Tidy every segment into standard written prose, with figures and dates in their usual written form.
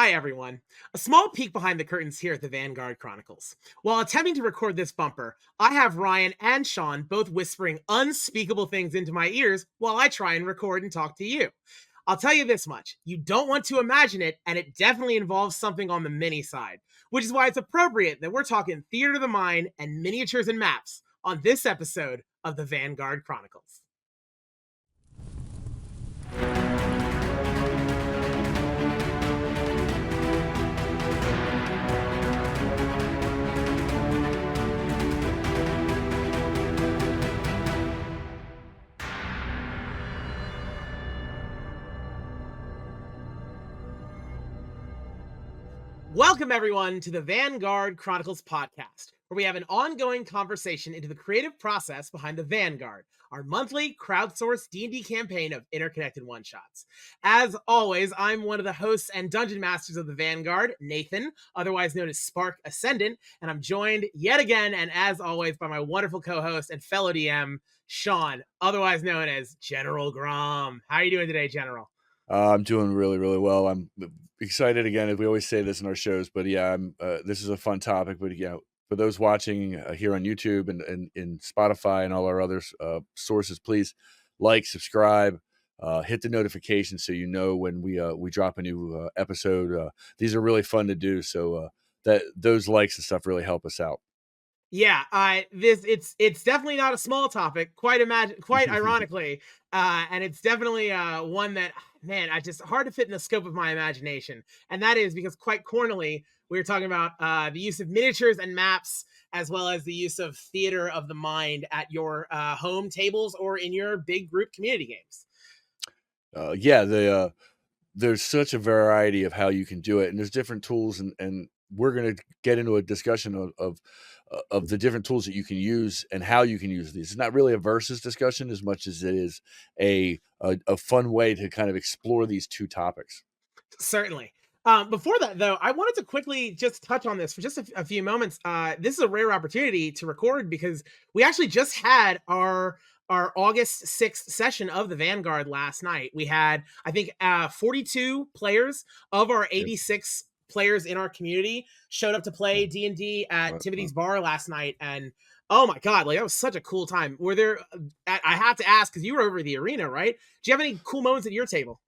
Hi, everyone. A small peek behind the curtains here at the Vanguard Chronicles. While attempting to record this bumper, I have Ryan and Shawn both whispering unspeakable things into my ears while I try and record and talk to you. I'll tell you this much, you don't want to imagine it, and it definitely involves something on the mini side, which is why it's appropriate that we're talking theater of the mind and miniatures and maps on this episode of the Vanguard Chronicles. Welcome, everyone, to the Vanguard Chronicles podcast, where we have an ongoing conversation into the creative process behind the Vanguard, our monthly crowdsourced D&D campaign of interconnected one-shots. As always, I'm one of the hosts and dungeon masters of the Vanguard, Nathan, otherwise known as Spark Ascendant, and I'm joined yet again, and as always, by my wonderful co-host and fellow DM, Shawn, otherwise known as General Grom. How are you doing today, General? I'm doing really, really well. I'm excited again, as we always say this in our shows, but yeah, this is a fun topic. But yeah, for those watching here on YouTube and in Spotify and all our other sources, please like, subscribe, hit the notification so you know when we drop a new episode. These are really fun to do, so that those likes and stuff really help us out. Yeah, it's definitely not a small topic, quite ironically, and it's definitely one that, man, I just hard to fit in the scope of my imagination, and that is because quite cornily we were talking about the use of miniatures and maps, as well as the use of theater of the mind at your home tables or in your big group community games. There's such a variety of how you can do it, and there's different tools, and we're going to get into a discussion of the different tools that you can use and how you can use these. It's not really a versus discussion as much as it is a fun way to kind of explore these two topics. Certainly. Before that, though, I wanted to quickly just touch on this for just a few moments. This is a rare opportunity to record because we actually just had our August 6th session of the Vanguard last night. We had, I think, 42 players of our 86 players in our community showed up to play D&D at Timothy's Bar last night, and oh my god, like that was such a cool time. Were there? I have to ask because you were over the arena, right? Do you have any cool moments at your table?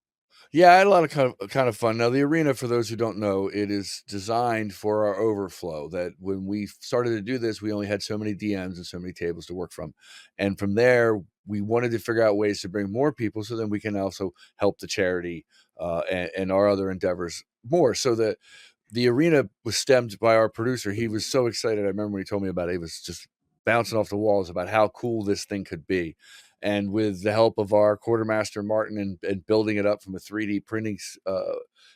Yeah, I had a lot of kind of fun. Now, the arena, for those who don't know, it is designed for our overflow. That when we started to do this, we only had so many DMs and so many tables to work from, and from there, we wanted to figure out ways to bring more people, so then we can also help the charity and our other endeavors more. So that the arena was stemmed by our producer. He was so excited. I remember when he told me about it. He was just bouncing off the walls about how cool this thing could be. And with the help of our quartermaster Martin and building it up from a 3D printing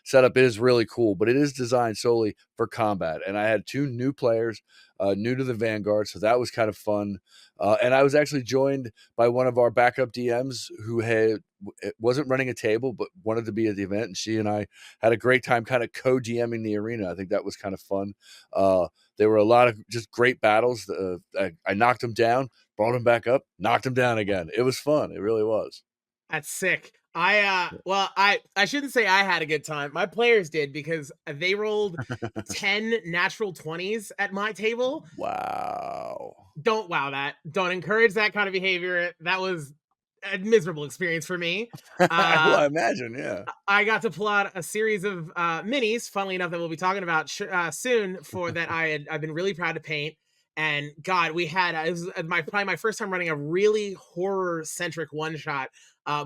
setup, it is really cool. But it is designed solely for combat. And I had two new players, new to the Vanguard, so that was kind of fun. And I was actually joined by one of our backup DMs who wasn't running a table but wanted to be at the event, and she and I had a great time kind of co-DMing the arena. I think that was kind of fun. There were a lot of just great battles. I knocked them down, brought him back up, knocked him down again. It was fun. It really was. That's sick. I shouldn't say I had a good time. My players did because they rolled 10 natural 20s at my table. Wow. Don't wow that. Don't encourage that kind of behavior. That was a miserable experience for me. Well, I imagine, yeah. I got to pull out a series of minis, funnily enough, that we'll be talking about soon. For that, I've been really proud to paint. And God, we had it was probably my first time running a really horror centric one shot.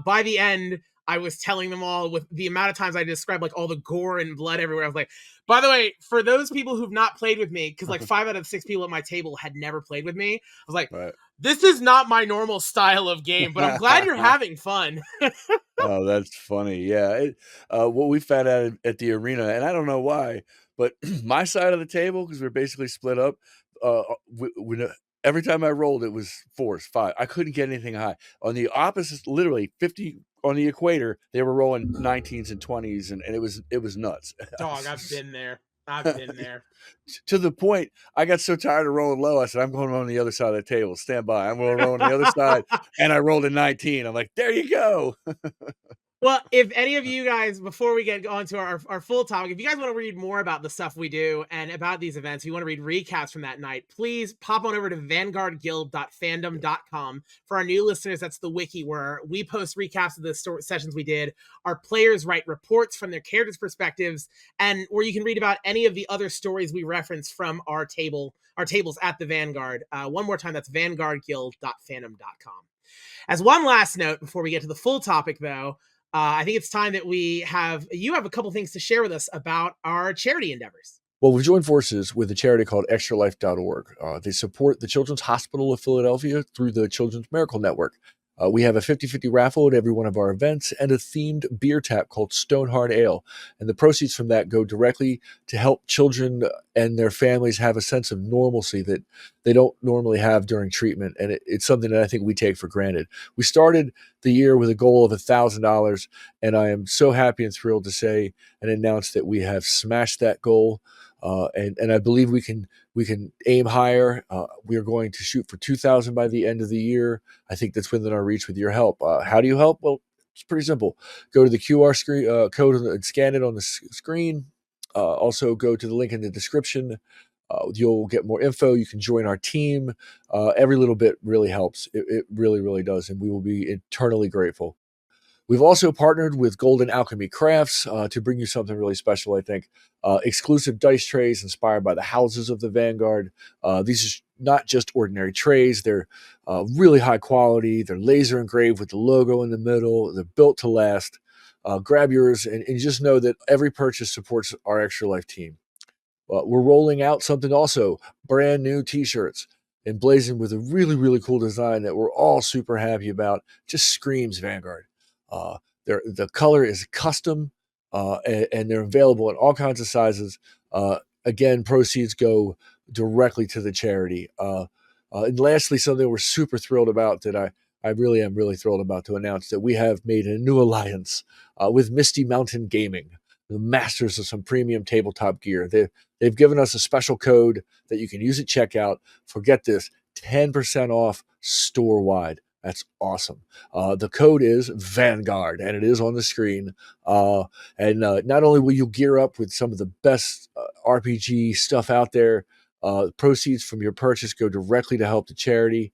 By the end, I was telling them all, with the amount of times I described like all the gore and blood everywhere. I was like, by the way, for those people who've not played with me, because like 5 out of 6 people at my table had never played with me, I was like, Right. This is not my normal style of game, but I'm glad you're having fun. Oh, that's funny. Yeah. What we found out at the arena, and I don't know why, but my side of the table, because we're basically split up, every time I rolled, it was 4s, 5. I couldn't get anything high. On the opposite, literally 50 on the equator, they were rolling 19s and 20s, and it was nuts. Dog, I've been there. To the point, I got so tired of rolling low, I said, I'm going on the other side of the table. Stand by. I'm going to roll on the other side. And I rolled a 19. I'm like, there you go. Well, if any of you guys, before we get on to our full topic, if you guys want to read more about the stuff we do and about these events, you want to read recaps from that night, please pop on over to vanguardguild.fandom.com. For our new listeners, that's the wiki where we post recaps of the sessions we did. Our players write reports from their characters' perspectives, and where you can read about any of the other stories we reference from our tables at the Vanguard. One more time, that's vanguardguild.fandom.com. As one last note before we get to the full topic, though, I think it's time that you have a couple things to share with us about our charity endeavors. Well, we've joined forces with a charity called extralife.org. They support the Children's Hospital of Philadelphia through the Children's Miracle Network. We have a 50-50 raffle at every one of our events and a themed beer tap called Stoneheart Ale. And the proceeds from that go directly to help children and their families have a sense of normalcy that they don't normally have during treatment. And it's something that I think we take for granted. We started the year with a goal of $1,000, and I am so happy and thrilled to say and announce that we have smashed that goal. And I believe we can aim higher. We are going to shoot for 2,000 by the end of the year. I think that's within our reach with your help. How do you help? Well, it's pretty simple. Go to the QR screen code and scan it on the screen. Also, go to the link in the description. You'll get more info. You can join our team. Every little bit really helps. It really, really does, and we will be eternally grateful. We've also partnered with Golden Alchemy Crafts to bring you something really special, I think. Exclusive dice trays inspired by the houses of the Vanguard. These are not just ordinary trays. They're really high quality. They're laser engraved with the logo in the middle. They're built to last. Grab yours and just know that every purchase supports our Extra Life team. We're rolling out something also, brand new t-shirts, emblazoned with a really, really cool design that we're all super happy about. Just screams Vanguard. Uh, the color is custom, and they're available in all kinds of sizes. Again, proceeds go directly to the charity. And lastly, something we're super thrilled about that I really am really thrilled about to announce that we have made a new alliance with Misty Mountain Gaming, the masters of some premium tabletop gear. They've given us a special code that you can use at checkout. Forget this, 10% off store-wide. That's awesome. The code is Vanguard, and it is on the screen. Not only will you gear up with some of the best RPG stuff out there, proceeds from your purchase go directly to help the charity.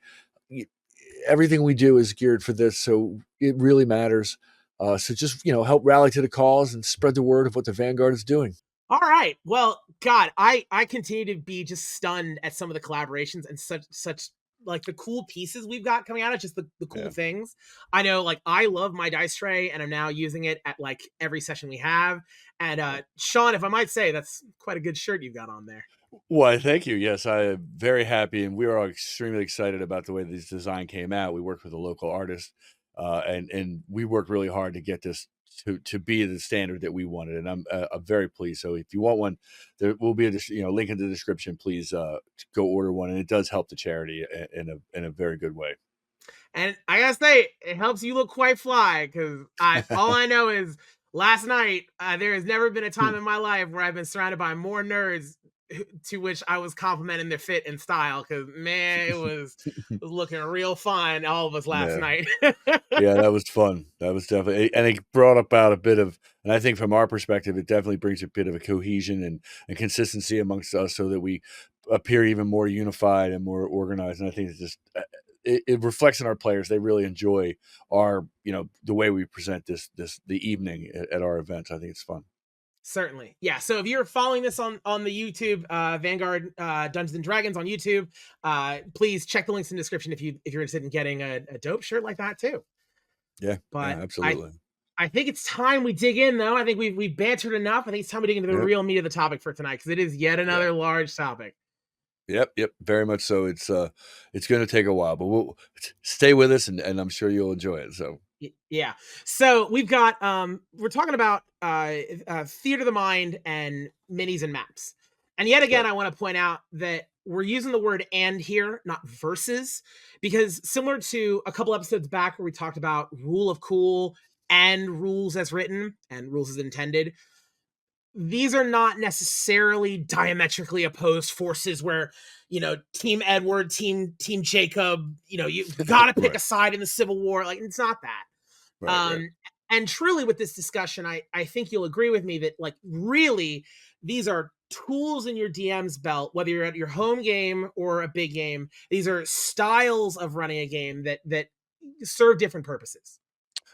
Everything we do is geared for this, so it really matters. So just help rally to the cause and spread the word of what the Vanguard is doing. All right. Well, God, I continue to be just stunned at some of the collaborations and such like the cool pieces we've got coming out of just the cool Yeah. things. I know, like, I love my dice tray and I'm now using it at like every session we have. And Shawn, if I might say, that's quite a good shirt you've got on there. Why, thank you. Yes, I am very happy, and we are all extremely excited about the way this design came out. We worked with a local artist, and we worked really hard to get this to be the standard that we wanted, and I'm very pleased. So if you want one, there will be a link in the description. Please go order one, and it does help the charity in a very good way. And I gotta say, it helps you look quite fly because all I know is last night there has never been a time in my life where I've been surrounded by more nerds to which I was complimenting their fit and style because man, it was looking real fine, all of us last Yeah. night. Yeah, that was fun. That was definitely, and it brought about a bit of, and I think from our perspective, it definitely brings a bit of a cohesion and consistency amongst us, so that we appear even more unified and more organized. And I think it's just it reflects in our players. They really enjoy our the way we present the evening at our events. I think it's fun. Certainly. Yeah. So if you're following this on the YouTube, Vanguard Dungeons and Dragons on YouTube, please check the links in the description if you're interested in getting a dope shirt like that too. Yeah, But yeah, absolutely. I think it's time we dig in, though. I think we've bantered enough. I think it's time we dig into the Yep, real meat of the topic for tonight because it is yet yeah. another large topic. Yep, very much so. It's going to take a while, but we'll stay with us, and I'm sure you'll enjoy it. So Yeah. So we've got we're talking about theater of the mind and minis and maps. And yet again, right, I want to point out that we're using the word and here, not versus, because similar to a couple episodes back where we talked about rule of cool and rules as written and rules as intended, these are not necessarily diametrically opposed forces where team Edward, team Jacob, you got to pick a right, side in the Civil War. Like, it's not that. right. um And truly with this discussion, I think you'll agree with me that like really these are tools in your DM's belt, whether you're at your home game or a big game. These are styles of running a game that serve different purposes.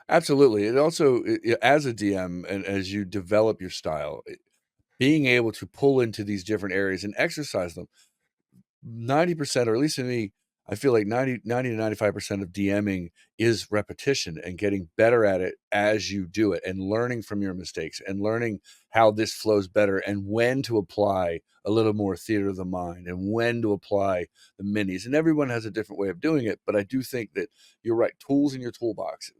Absolutely. It also, as a DM, and as you develop your style, being able to pull into these different areas and exercise them, 90%, or at least to me, I feel like 90 to 95% of DMing is repetition and getting better at it as you do it, and learning from your mistakes and learning how this flows better and when to apply a little more theater of the mind and when to apply the minis. And everyone has a different way of doing it. But I do think that you're right. Tools in your toolbox,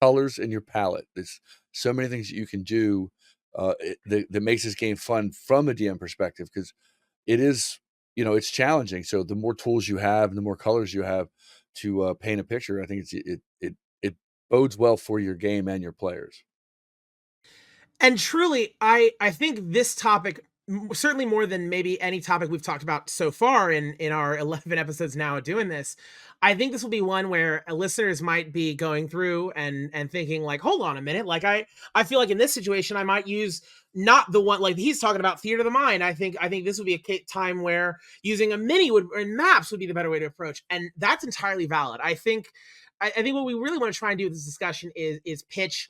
colors in your palette. There's so many things that you can do that makes this game fun from a DM perspective, because it is, it's challenging. So the more tools you have and the more colors you have to paint a picture, I think it bodes well for your game and your players. And truly, I think this topic, certainly more than maybe any topic we've talked about so far in our 11 episodes now of doing this, I think this will be one where listeners might be going through and thinking like, hold on a minute, like I feel like in this situation I might use not the one like he's talking about theater of the mind. I think this would be a time where using a mini would and maps would be the better way to approach, and that's entirely valid. I think what we really want to try and do with this discussion is pitch.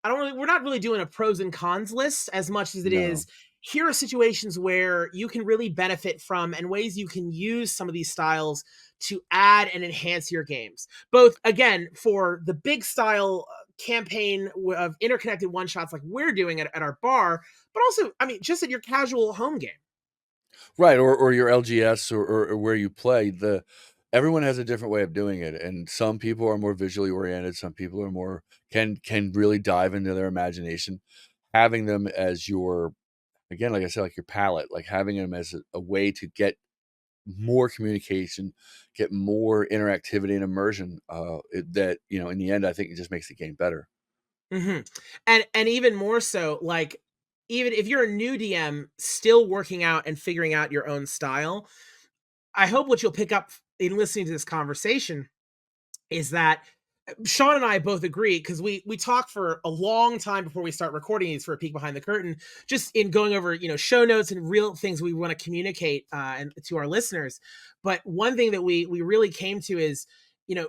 We're not really doing a pros and cons list as much as it No. is, here are situations where you can really benefit from and ways you can use some of these styles to add and enhance your games. Both, again, for the big style campaign of interconnected one shots like we're doing at our bar, but also, I mean, just at your casual home game. Right, or your LGS, or where you play. Everyone has a different way of doing it, and some people are more visually oriented. Some people are more can really dive into their imagination. Having them as your, again, like I said, like your palette, like having them as a way to get more communication, get more interactivity and immersion. That, in the end, I think it just makes the game better. Mhm. And even more so, like, even if you're a new DM still working out and figuring out your own style, I hope what you'll pick up in listening to this conversation is that Shawn and I both agree, because we talk for a long time before we start recording these for a peek behind the curtain, just in going over show notes and real things we want to communicate and to our listeners. But one thing that we really came to is, you know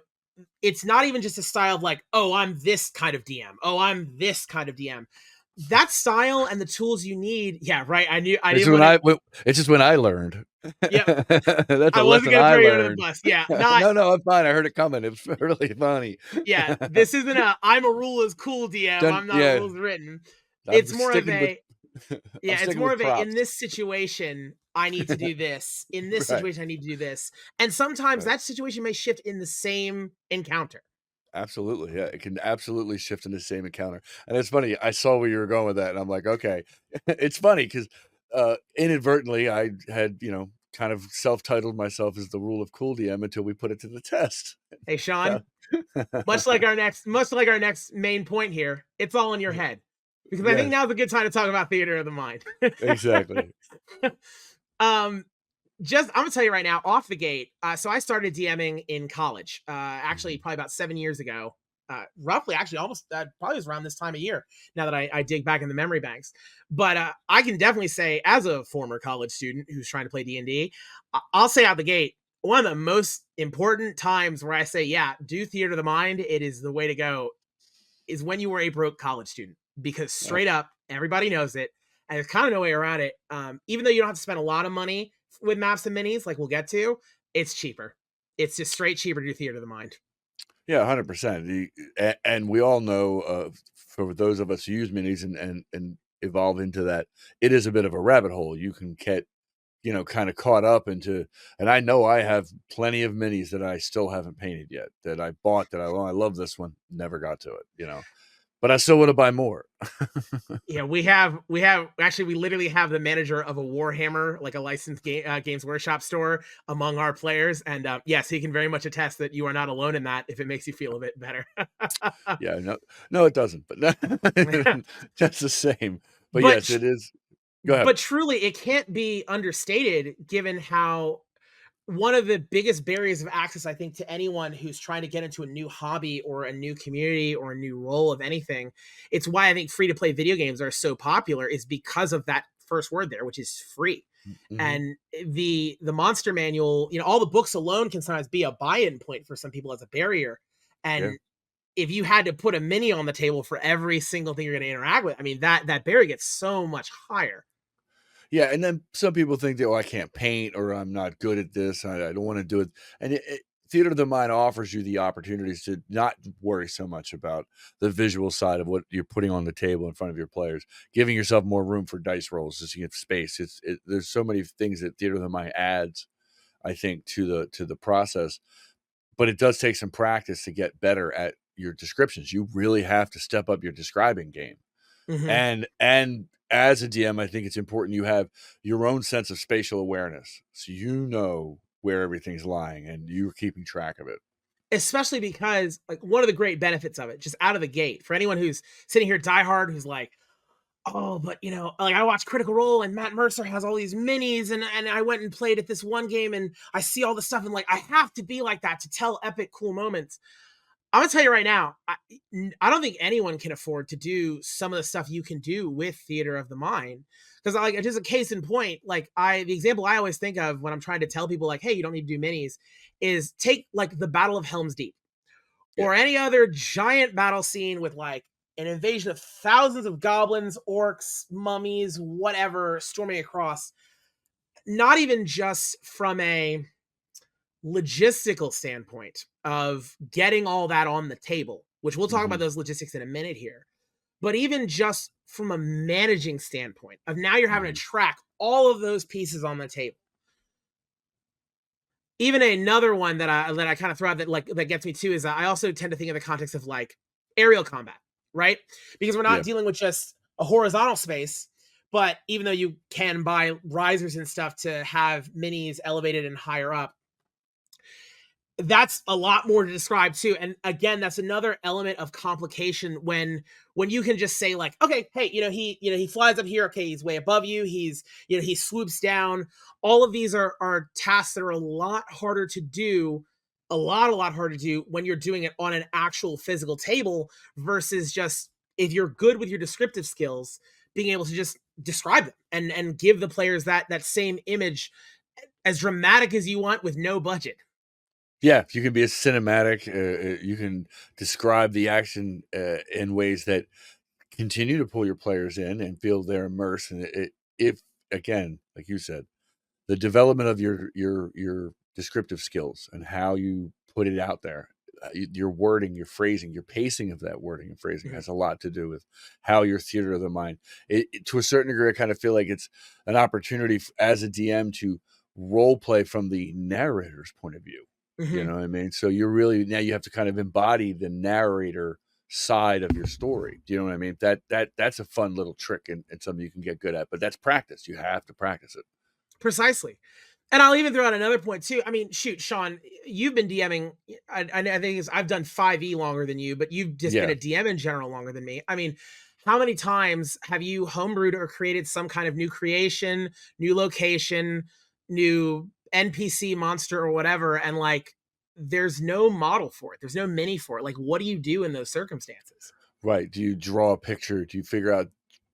it's not even just a style of like, oh, I'm this kind of DM, oh, I'm this kind of DM. That style and the tools you need, yeah, right. I It's didn't when want to. it's just when I learned. Yeah, That's I a wasn't lesson gonna I throw you under the learned. bus. Yeah, not. No, no, I'm fine. I heard it coming. It was really funny. Yeah, this isn't a I'm a rule is cool DM. Done. I'm not a Yeah, rules written. I'm It's more of sticking with. a I'm yeah, it's sticking more with of a in props. this situation I need to do this. In this Right, situation I need to do this. And sometimes right. that situation may shift in the same encounter. Absolutely, yeah. It can absolutely shift in the same encounter. And it's funny. I saw where you were going with that, and I'm like, okay. It's funny because inadvertently I had, kind of self-titled myself as the rule of cool DM until we put it to the test. Hey So, Shawn, much like our next main point here, it's all in your head. Because I think yes, now's a good time to talk about theater of the mind. exactly. um just I'm gonna tell you right now, off the gate. So I started DMing in college. Actually, Mhm. probably about 7 years ago. Roughly, actually, almost probably was around this time of year. Now that I dig back in the memory banks, but I can definitely say, as a former college student who's trying to play D&D, I'll say out the gate, one of the most important times where I say, yeah, do theater of the mind. It is the way to go. Is when you were a broke college student, because Uh, straight up, everybody knows it, and there's kind of no way around it. Even though you don't have to spend a lot of money with maps and minis, like we'll get to, it's cheaper. It's just straight cheaper to do theater of the mind. yeah, 100%. And we all know, for those of us who use minis and evolve into that, it is a bit of a rabbit hole. You can get, kind of caught up into, and I know I have plenty of minis that I still haven't painted yet, that I bought, that I love this one, never got to it, but I still want to buy more. Yeah, we have actually we literally have the manager of a Warhammer, like a licensed Games Workshop store, among our players, and yes, he can very much attest that you are not alone in that. If it makes you feel a bit better. Yeah, no, no, it doesn't, but just the same. But but yes, tr- it is. Go ahead. but truly, it can't be understated, given how one of the biggest barriers of access, I think, to anyone who's trying to get into a new hobby or a new community or a new role of anything. It's why I think free to play video games are so popular, is because of that first word there, which is free. Mhm. And the monster manual, all the books alone can sometimes be a buy-in point for some people as a barrier. Yeah. And if you had to put a mini on the table for every single thing you're going to interact with, I mean, that barrier gets so much higher. Yeah, and then some people think that, "Oh, I can't paint," or "I'm not good at this, I don't wanna do it." And theater of the mind offers you the opportunities to not worry so much about the visual side of what you're putting on the table in front of your players, giving yourself more room for dice rolls as you get space. There's so many things that theater of the mind adds, I think, to the process, but it does take some practice to get better at your descriptions. You really have to step up your describing game. Hmm. And as a DM, I think it's important you have your own sense of spatial awareness, so you know where everything's lying and you're keeping track of it. Especially because, like, one of the great benefits of it, just out of the gate, for anyone who's sitting here diehard, who's like, oh, but like, I watch Critical Role and Matt Mercer has all these minis, and I went and played at this one game and I see all this stuff, and like, I have to be like that to tell epic, cool moments. I'm gonna tell you right now, I don't think anyone can afford to do some of the stuff you can do with Theater of the Mind. Because, like, just a case in point, like, the example I always think of when I'm trying to tell people, like, hey, you don't need to do minis, is take like the Battle of Helm's Deep Yeah. or any other giant battle scene with like an invasion of thousands of goblins, orcs, mummies, whatever, storming across. Not even just from a logistical standpoint of getting all that on the table, which we'll talk about Mhm. those logistics in a minute here, but even just from a managing standpoint of now you're having to Mhm. track all of those pieces on the table. Even another one that I kind of throw out that, like, that gets me too, is I also tend to think in the context of like aerial combat, right? Because we're not Yeah. dealing with just a horizontal space, but even though you can buy risers and stuff to have minis elevated and higher up, that's a lot more to describe too. And again, that's another element of complication when you can just say, like, okay, hey, he flies up here, okay, he's way above you, he swoops down. All of these are tasks that are a lot harder to do, a lot harder to do when you're doing it on an actual physical table, versus just, if you're good with your descriptive skills, being able to just describe them and give the players that same image as dramatic as you want with no budget. Yeah, you can be a cinematic, you can describe the action, in ways that continue to pull your players in and feel they're immersed, and if again, like you said, the development of your descriptive skills and how you put it out there, your wording, your phrasing, your pacing of that wording and phrasing Mhm. has a lot to do with how your theater of the mind. To a certain degree, I kind of feel like it's an opportunity as a DM to role play from the narrator's point of view. You Mhm. know what I mean? So you're really now you have to kind of embody the narrator side of your story. Do you know what I mean? That's a fun little trick and something you can get good at. But that's practice. You have to practice it. Precisely. And I'll even throw out another point too. I mean, shoot, Shawn, you've been DMing. I think I've done 5e longer than you, but you've just been Yeah. a DM in general longer than me. I mean, how many times have you homebrewed or created some kind of new creation, new location, new NPC monster or whatever, and like, there's no model for it. There's no mini for it. Like, what do you do in those circumstances? Right. Do you draw a picture? Do you figure out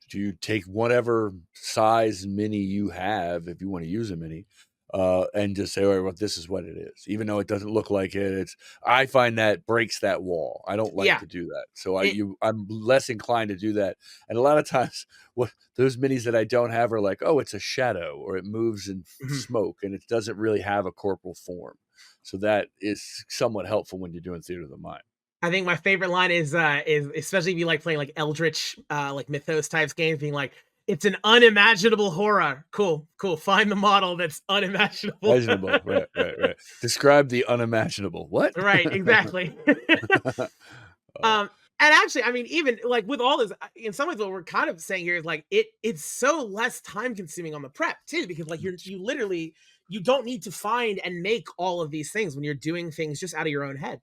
do you take whatever size mini you have, if you want to use a mini, and just say, all right, well, this is what it is, even though it doesn't look like it. I find that breaks that wall. I don't like Yeah. to do that. So It. I'm less inclined to do that. And a lot of times what those minis that I don't have are like, oh, it's a shadow or it moves in Mhm. smoke and it doesn't really have a corporal form. So that is somewhat helpful when you're doing theater of the mind. I think my favorite line is especially if you like playing like eldritch, like mythos types games, being like, it's an unimaginable horror. Cool, cool. Find the model that's unimaginable. Imaginable, right, right, right. Describe the unimaginable. What? Right, exactly. Uh, And actually, I mean, even like with all this, in some ways, what we're kind of saying here is like, it's so less time consuming on the prep too, because like you literally, you don't need to find and make all of these things when you're doing things just out of your own head.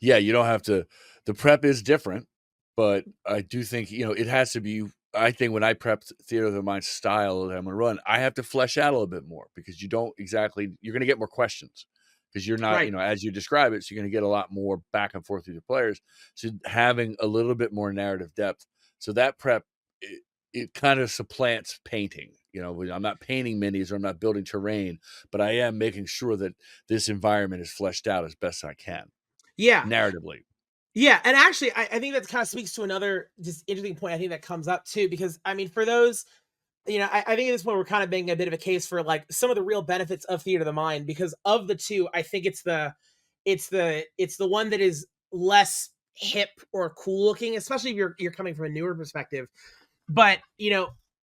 yeah, you don't have to the prep is different, but I do think, it has to be I think when I prepped Theater of the Mind style that I'm gonna run, I have to flesh out a little bit more because you don't exactly you're gonna get more questions because you're not, Right. as you describe it, so you're gonna get a lot more back and forth with your players. So having a little bit more narrative depth. So that prep, it kind of supplants painting. When I'm not painting minis or I'm not building terrain, but I am making sure that this environment is fleshed out as best I can, Yeah. narratively. Yeah, and actually, I think that kind of speaks to another just interesting point I think that comes up too, because I mean, for those, I think at this point we're kind of making a bit of a case for like some of the real benefits of theater of the mind, because of the two, I think it's the one that is less hip or cool looking, especially if you're coming from a newer perspective. But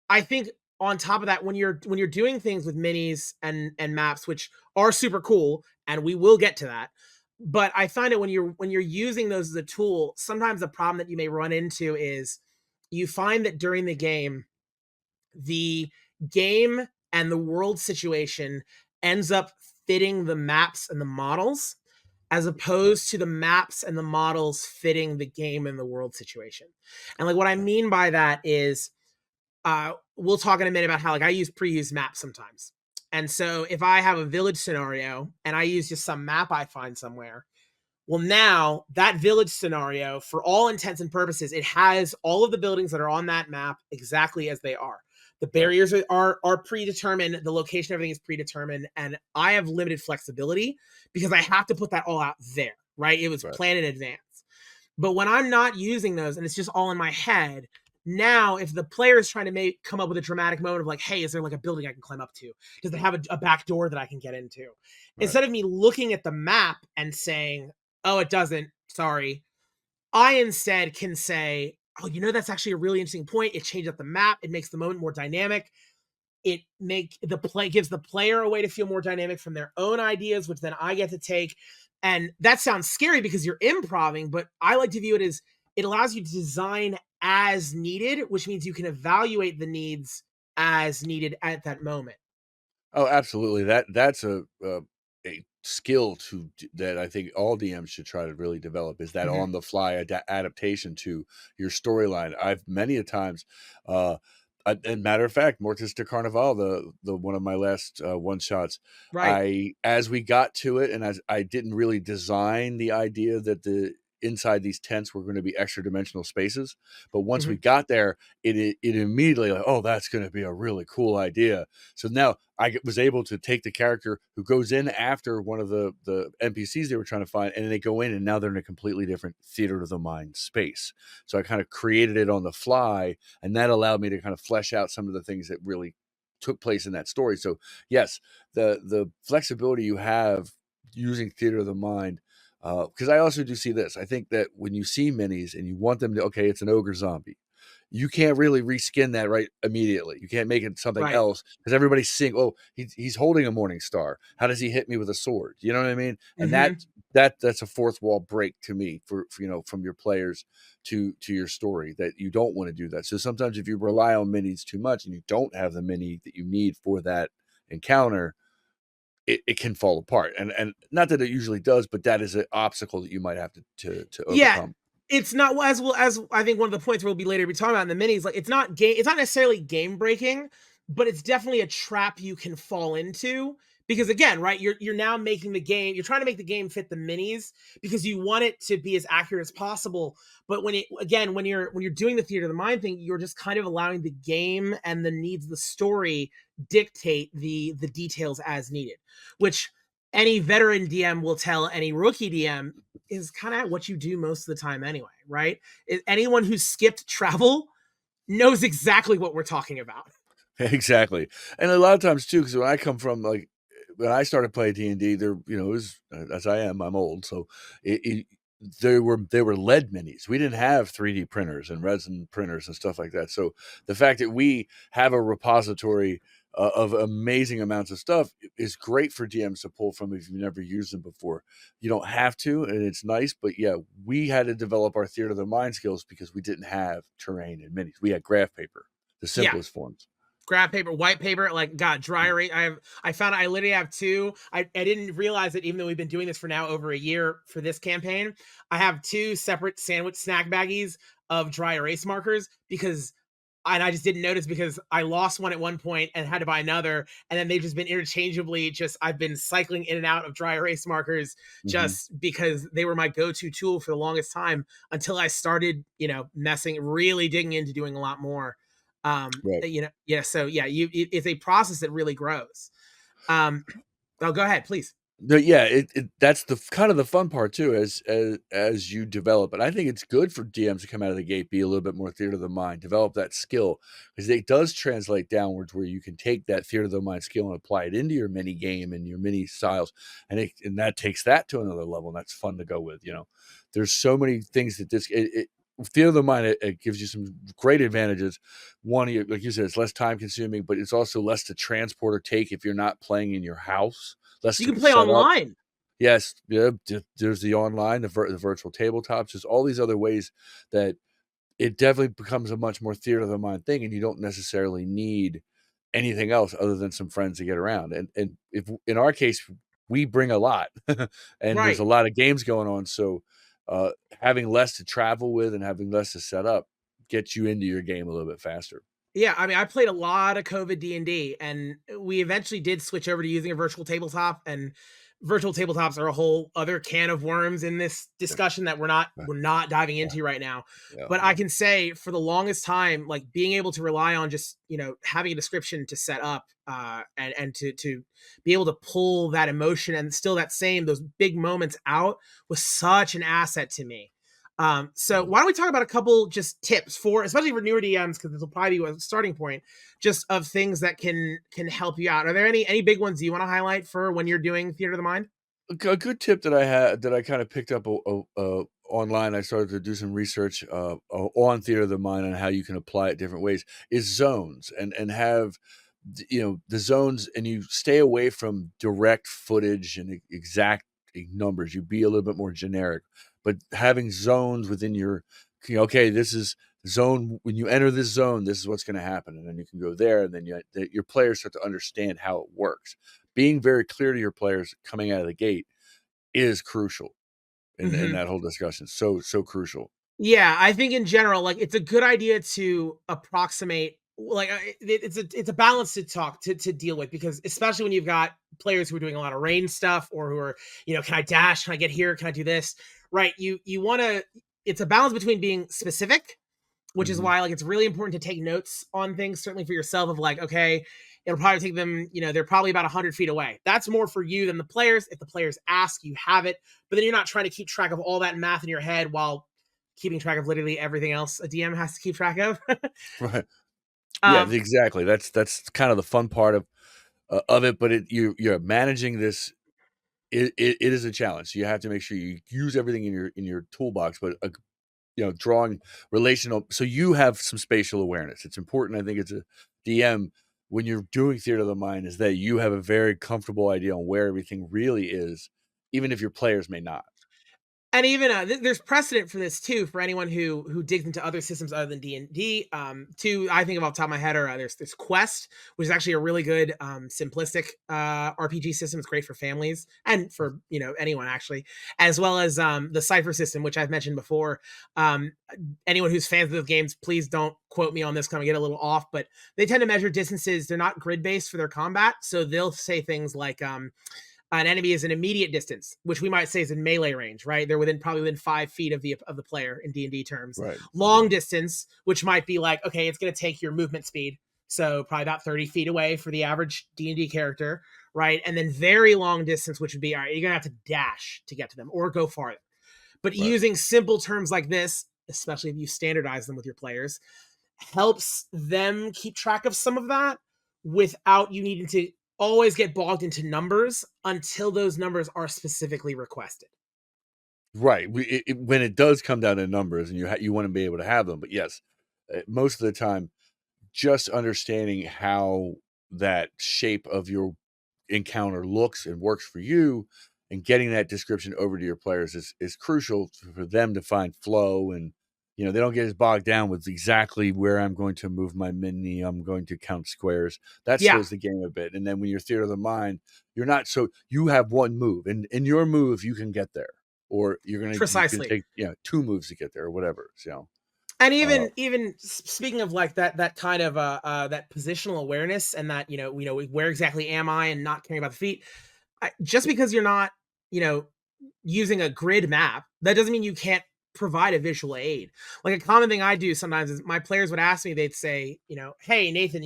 I think on top of that, when you're doing things with minis and maps, which are super cool, and we will get to that, but I find it when you're using those as a tool, sometimes the problem that you may run into is you find that during the game and the world situation ends up fitting the maps and the models as Right, opposed to the maps and the models fitting the game and the world situation. And like what I right, mean by that is we'll talk in a minute about how like I use pre-used maps sometimes. And so if I have a village scenario and I use just some map I find somewhere, well, now that village scenario, for all intents and purposes, it has all of the buildings that are on that map exactly as they are. The right, barriers are predetermined, the location, everything is predetermined, and I have limited flexibility because I have to put that all out there, right? It was right. planned in advance. But when I'm not using those and it's just all in my head, now if the player is trying to come up with a dramatic moment of like, hey, is there like a building I can climb up to? Does it have a back door that I can get into? Right. Instead of me looking at the map and saying, oh, it doesn't, sorry, I instead can say, oh, that's actually a really interesting point. It changes up the map. It makes the moment more dynamic. It gives the player a way to feel more dynamic from their own ideas, which then I get to take. And that sounds scary because you're improving, but I like to view it as it allows you to design as needed, which means you can evaluate the needs as needed at that moment. Oh, absolutely. That's a skill that I think all DMs should try to really develop is that Mhm. on the fly adaptation to your storyline. I've many a times, uh, and matter of fact, Mortis de Carnival, the one of my last one shots. Right. I as we got to it, and as I didn't really design the idea that the inside these tents were going to be extra dimensional spaces, but once we Mhm. got there, it immediately like, oh, that's going to be a really cool idea. So now was able to take the character who goes in after one of the NPCs they were trying to find, and they go in, and now they're in a completely different theater of the mind space. So I kind of created it on the fly, and that allowed me to kind of flesh out some of the things that really took place in that story. So yes, the flexibility you have using theater of the mind. Because I also do see this. I think that when you see minis and you want them to, okay, it's an ogre zombie, you can't really reskin that right immediately. You can't make it something Right. else because everybody's seeing, oh, he's holding a morning star. How does he hit me with a sword? You know what I mean? And Mhm. that's a fourth wall break to me for from your players to your story that you don't want to do that. So sometimes if you rely on minis too much and you don't have the mini that you need for that encounter, it can fall apart. And not that it usually does, but that is an obstacle that you might have to Yeah, overcome. it's not well as I think one of the points we'll be later be talking about in the minis. Like it's not necessarily game breaking, but it's definitely a trap you can fall into because again, right? You're now making the game. You're trying to make the game fit the minis because you want it to be as accurate as possible. But when you're doing the theater of the mind thing, you're just kind of allowing the game and the needs of the story dictate the details as needed, which any veteran DM will tell any rookie DM is kind of what you do most of the time anyway, right? Anyone who's skipped travel knows exactly what we're talking about. Exactly, and a lot of times too, because when I come from, like, when I started playing D&D, there, it was, as I'm old, so it they were lead minis. We didn't have 3D printers and resin printers and stuff like that, so the fact that we have a repository, of amazing amounts of stuff is great for DMs to pull from if you've never used them before. You don't have to, and it's nice, but yeah, we had to develop our theater of the mind skills because we didn't have terrain and minis. We had graph paper, the Yeah, simplest forms. graph paper, white paper, like God, dry erase. I literally have two. I didn't realize it even though we've been doing this for now over a year for this campaign. I have two separate sandwich snack baggies of dry erase markers because and I just didn't notice because I lost one at one point and had to buy another, and then they've just been interchangeably just I've been cycling in and out of dry erase markers Mhm. just because they were my go-to tool for the longest time until I started, messing really digging into doing a lot more. Right. Yeah, so yeah, it's a process that really grows. Um, oh, go ahead, please. No, yeah, that's the kind of the fun part too as you develop, and I think it's good for DMs to come out of the gate, be a little bit more theater of the mind, develop that skill, because it does translate downwards where you can take that theater of the mind skill and apply it into your mini game and your mini styles, and that takes that to another level, and that's fun to go with, you know? There's so many things that this it theater of the mind, it gives you some great advantages. One, like you said, it's less time consuming, but it's also less to transport or take if you're not playing in your house, less You to can play set up. online. Yes, yeah, there's the online, the virtual tabletops, there's all these other ways that it definitely becomes a much more theater of the mind thing, and you don't necessarily need anything else other than some friends to get around, and if in our case, we bring a lot, and there's a Right. lot of games going on, so, uh, having less to travel with and having less to set up gets you into your game a little bit faster. Yeah, I mean, I played a lot of COVID D&D, and we eventually did switch over to using a virtual tabletop, and virtual tabletops are a whole other can of worms in this Yeah, discussion that we're not diving yeah, into right now. yeah, But I yeah, can say for the longest time, like being able to rely on just, having a description to set up, and to be able to pull that emotion and still those big moments out was such an asset to me. So mhm. why don't we talk about a couple just tips for, especially for newer DMs, because this will probably be a starting point, just of things that can help you out. Are there any big ones you want to highlight for when you're doing theater of the mind? A good tip that I had that I kinda picked up online, I started to do some research, on theater of the mind and how you can apply it different ways, is zones and have the zones, and you stay away from direct footage and exact numbers, you be a little bit more generic, but having zones within your "Okay, this is zone when you enter this zone, this is what's gonna happen," and then you can go there, and then your players start to understand how it works. Being very clear to your players coming out of the gate is crucial in Mhm. that whole discussion. So crucial. Yeah, I think in general, like it's a good idea to approximate like it's a balance to talk to deal with because especially when you've got players who are doing a lot of range stuff or who are, can I dash? Can I get here? Can I do this? Right. You want to it's a balance between being specific, which is Mhm. why like it's really important to take notes on things, certainly for yourself of like, okay, it'll probably take them, they're probably about 100 feet away. That's more for you than the players. If the players ask, you have it, but then you're not trying to keep track of all that math in your head while keeping track of literally everything else a DM has to keep track of. Right. Yeah, um, exactly. That's kind of the fun part of it, but you're managing this. It is a challenge. So you have to make sure you use everything in your toolbox, but drawing relational. So you have some spatial awareness. It's important. I think it's a DM when you're doing theater of the mind is that you have a very comfortable idea on where everything really is, even if your players may not. and even there's precedent for this too for anyone who digs into other systems other than D&D. Two I think of off the top of my head are there's Quest, which is actually a really good simplistic RPG system. It's great for families and for anyone actually, as well as the Cipher system, which I've mentioned before. Um, Anyone who's fans of those games, please don't quote me on this. Kind of get a little off, but they tend to measure distances. They're not grid based for their combat, so they'll say things like an enemy is an immediate distance, which we might say is in melee range, right? They're probably within 5 feet of the player in D&D terms. Right. Long distance, which might be like, okay, it's going to take your movement speed, so probably about 30 feet away for the average D&D character, right? And then very long distance, which would be, all right, you're going to have to dash to get to them or go farther. But Right. using simple terms like this, especially if you standardize them with your players, helps them keep track of some of that without you needing to always get bogged into numbers until those numbers are specifically requested. Right. When it does come down to numbers, and you want to be able to have them, but yes, most of the time, just understanding how that shape of your encounter looks and works for you, and getting that description over to your players is crucial for them to find flow, and they don't get as bogged down with exactly where I'm going to move my mini, I'm going to count squares. That Yeah, slows the game a bit, and then when you're theater of the mind, you're not so you have one move, and in your move you can get there, or you can precisely. take two moves to get there or whatever. So And Uh, even speaking of like that kind of that positional awareness, and that where exactly am I, and not caring about the feet. Just because you're not you know using a grid map, that doesn't mean you can't provide a visual aid. Like a common thing I do sometimes is my players would ask me, they'd say, hey Nathan,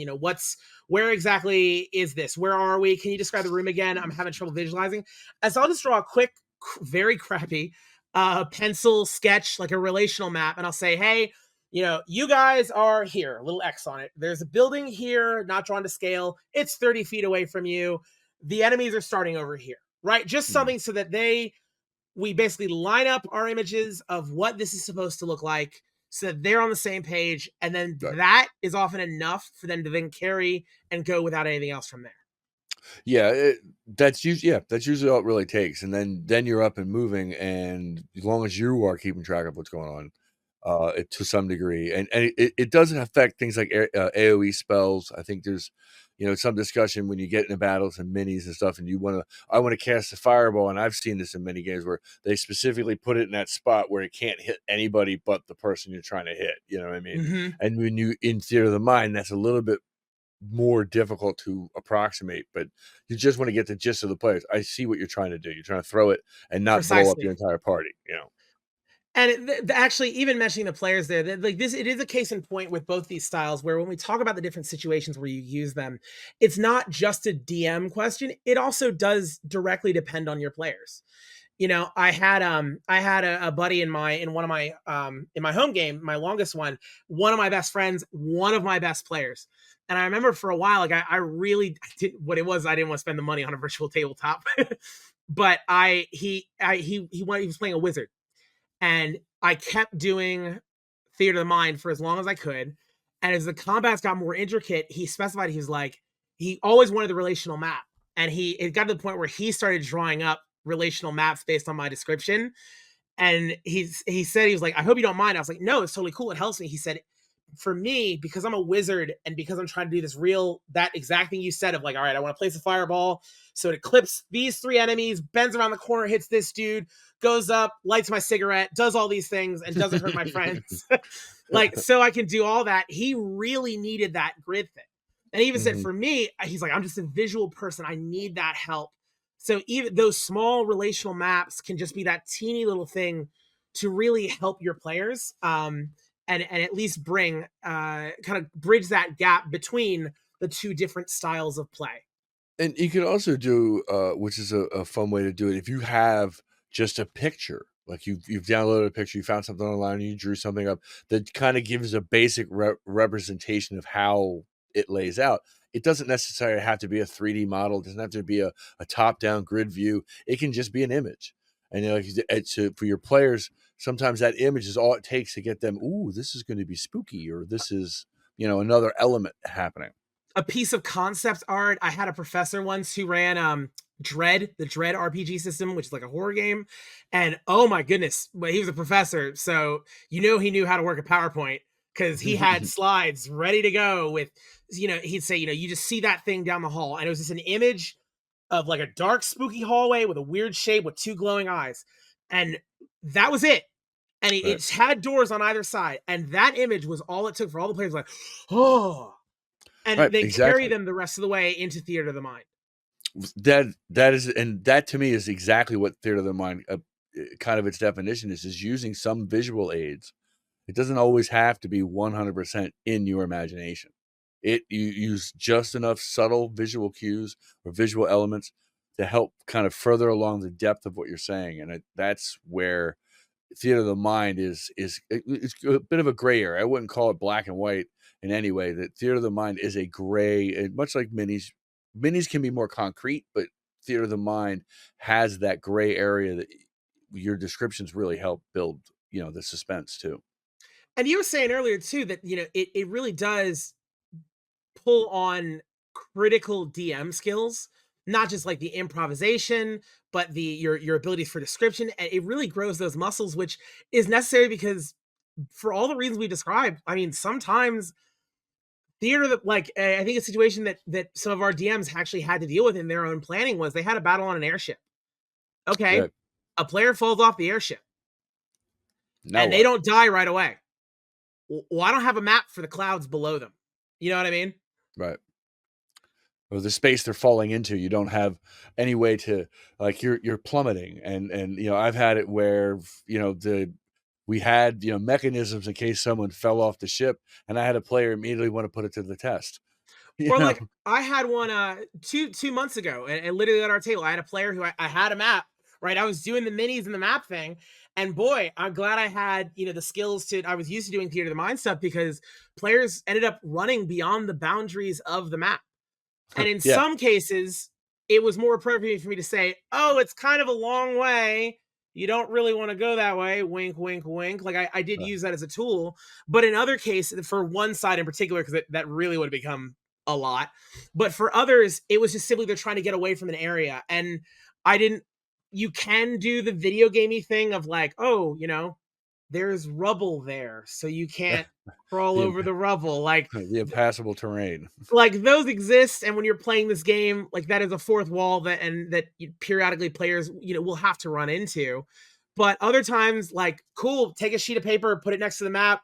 where exactly is this? Where are we? Can you describe the room again? I'm having trouble visualizing. And so I'll just draw a quick, very crappy pencil sketch, like a relational map, and I'll say, hey, you guys are here, a little X on it. There's a building here, not drawn to scale. It's 30 feet away from you. The enemies are starting over here, right? Just mm, something so that we basically line up our images of what this is supposed to look like, so that they're on the same page. And then right. that is often enough for them to then carry and go without anything else from there. Yeah, that's usually all it really takes, and then you're up and moving, and as long as you are keeping track of what's going on, to some degree, and it doesn't affect things like AOE spells. I think there's, some discussion when you get into battles and minis and stuff, and I want to cast a fireball, and I've seen this in many games where they specifically put it in that spot where it can't hit anybody but the person you're trying to hit. You know what I mean? Mm-hmm. And when you in Theater of the Mind, that's a little bit more difficult to approximate, but you just want to get the gist of the players. I see what you're trying to do. You're trying to throw it and not blow up your Precisely. entire party. And actually, even mentioning the players there, like this, it is a case in point with both these styles, where when we talk about the different situations where you use them, it's not just a DM question. It also does directly depend on your players. I had a buddy in one of my in my home game, my longest one of my best friends, one of my best players. And I remember for a while, like I really did what it was. I didn't want to spend the money on a virtual tabletop, but he was playing a wizard, and I kept doing Theater of the Mind for as long as I could. And as the combats got more intricate, he specified, he was like, he always wanted the relational map. And it got to the point where he started drawing up relational maps based on my description. And he said, he was like, I hope you don't mind. I was like, no, it's totally cool. It helps me. He said, for me, because I'm a wizard and because I'm trying to do that exact thing you said of like, all right, I want to place a fireball. So it clips these three enemies, bends around the corner, hits this dude, goes up, lights my cigarette, does all these things, and doesn't hurt my friends. Like, so I can do all that. He really needed that grid thing. And he even said, Mhm. for me, he's like, I'm just a visual person. I need that help. So even those small relational maps can just be that teeny little thing to really help your players. And at least bring kind of bridge that gap between the two different styles of play. And you can also do, which is a fun way to do it, if you have just a picture, like you've downloaded a picture, you found something online, and you drew something up that kind of gives a basic representation of how it lays out. It doesn't necessarily have to be a 3D model. It doesn't have to be a top-down grid view. It can just be an image. And for your players, sometimes that image is all it takes to get them, ooh, this is going to be spooky, or this is, another element happening. A piece of concept art. I had a professor once who ran the Dread RPG system, which is like a horror game. And oh my goodness, but he was a professor, so he knew how to work a PowerPoint, because he had slides ready to go with, he'd say, you just see that thing down the hall, and it was just an image of like a dark, spooky hallway with a weird shape with two glowing eyes. And that was it. And Right. it had doors on either side. And that image was all it took for all the players, like, oh, and Right, then carry exactly. them the rest of the way into Theater of the Mind. That is, and that to me is exactly what Theater of the Mind, kind of its definition is using some visual aids. It doesn't always have to be 100% in your imagination. You use just enough subtle visual cues or visual elements to help kind of further along the depth of what you're saying, and that's where Theater of the Mind it's a bit of a gray area. I wouldn't call it black and white in any way. That Theater of the Mind is a gray, and much like minis. Minis can be more concrete, but Theater of the Mind has that gray area that your descriptions really help build, the suspense too. And you were saying earlier too that it really does pull on critical DM skills, not just like the improvisation, but your abilities for description. And it really grows those muscles, which is necessary because for all the reasons we described, I mean, sometimes theater that, like, I think a situation that some of our DMs actually had to deal with in their own planning was they had a battle on an airship. Okay, Right. a player falls off the airship Now and they what? don't die right away. Well, I don't have a map for the clouds below them. You know what I mean? Right. Or the space they're falling into, you don't have any way to, like, you're plummeting, and I've had it where the we had mechanisms in case someone fell off the ship, and I had a player immediately want to put it to the test. you Or know like I had one two months ago, and literally at our table, I had a player who I had a map, right? I was doing the minis and the map thing, and boy, I'm glad I had the skills to. I was used to doing theater of the mind stuff because players ended up running beyond the boundaries of the map. And in yeah, some cases, it was more appropriate for me to say, "Oh, it's kind of a long way. You don't really want to go that way." Wink, wink, wink. Like I did right. use that as a tool, but in other cases, for one side in particular, because that really would have become a lot. But for others, it was just simply they're trying to get away from an area, and I didn't. You can do the video gamey thing of like, oh, there's rubble there, so you can't crawl the over the rubble. the impassable terrain. Like those exist, and when you're playing this game, like that is a fourth wall that periodically players will have to run into. But other times, like, cool, take a sheet of paper, put it next to the map,